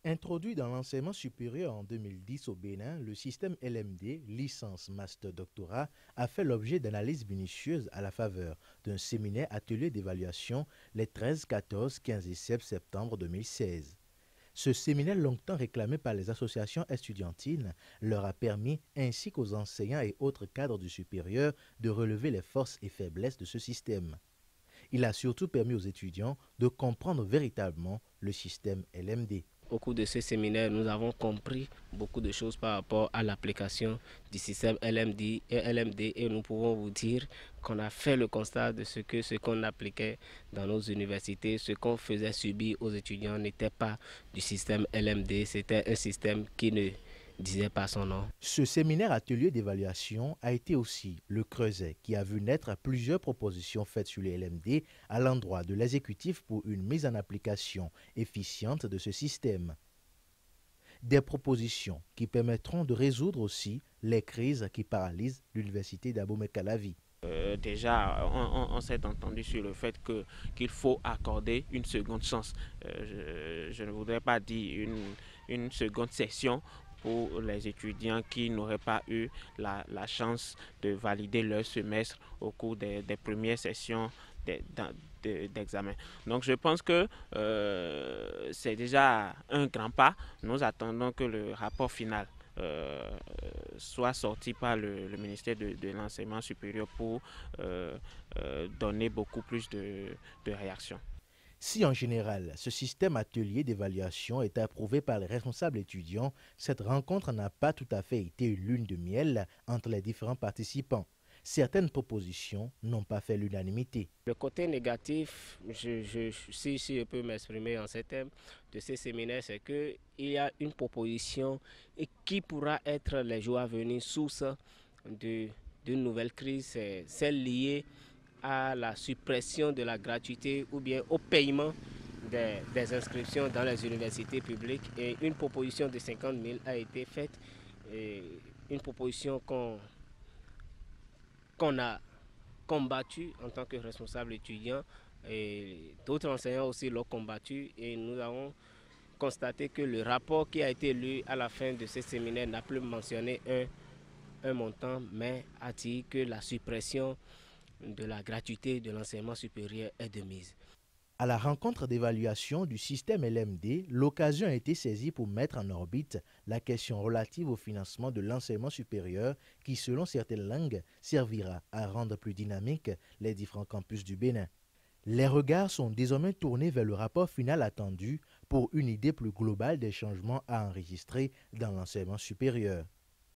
Introduit dans l'enseignement supérieur en 2010 au Bénin, le système LMD, licence master doctorat, a fait l'objet d'analyses minutieuses à la faveur d'un séminaire atelier d'évaluation les 13, 14, 15 et 16 septembre 2016. Ce séminaire longtemps réclamé par les associations estudiantines leur a permis, ainsi qu'aux enseignants et autres cadres du supérieur, de relever les forces et faiblesses de ce système. Il a surtout permis aux étudiants de comprendre véritablement le système LMD. Au cours de ce séminaire, nous avons compris beaucoup de choses par rapport à l'application du système LMD et nous pouvons vous dire qu'on a fait le constat de ce qu'on appliquait dans nos universités, ce qu'on faisait subir aux étudiants n'était pas du système LMD, c'était un système qui ne disait pas son nom. Ce séminaire atelier d'évaluation a été aussi le creuset qui a vu naître plusieurs propositions faites sur les LMD à l'endroit de l'exécutif pour une mise en application efficiente de ce système. Des propositions qui permettront de résoudre aussi les crises qui paralysent l'université d'Abomey-Calavi. Déjà, on s'est entendu sur le fait qu'il faut accorder une seconde chance. Je ne voudrais pas dire une seconde session pour les étudiants qui n'auraient pas eu la chance de valider leur semestre au cours des premières sessions d'examen. Donc je pense que c'est déjà un grand pas. Nous attendons que le rapport final soit sorti par le ministère de l'enseignement supérieur pour donner beaucoup plus de réactions. Si en général, ce système atelier d'évaluation est approuvé par les responsables étudiants, cette rencontre n'a pas tout à fait été une lune de miel entre les différents participants. Certaines propositions n'ont pas fait l'unanimité. Le côté négatif, si je peux m'exprimer en ces termes de ces séminaires, c'est qu'il y a une proposition qui pourra être les jours à venir source d'une nouvelle crise, c'est celle liée à la suppression de la gratuité ou bien au paiement des inscriptions dans les universités publiques. Et une proposition de 50 000 a été faite, et une proposition qu'on a combattu en tant que responsable étudiant, et d'autres enseignants aussi l'ont combattu, et nous avons constaté que le rapport qui a été lu à la fin de ce séminaire n'a plus mentionné un montant, mais a dit que la suppression de la gratuité de l'enseignement supérieur est de mise. À la rencontre d'évaluation du système LMD, l'occasion a été saisie pour mettre en orbite la question relative au financement de l'enseignement supérieur qui, selon certaines langues, servira à rendre plus dynamiques les différents campus du Bénin. Les regards sont désormais tournés vers le rapport final attendu pour une idée plus globale des changements à enregistrer dans l'enseignement supérieur.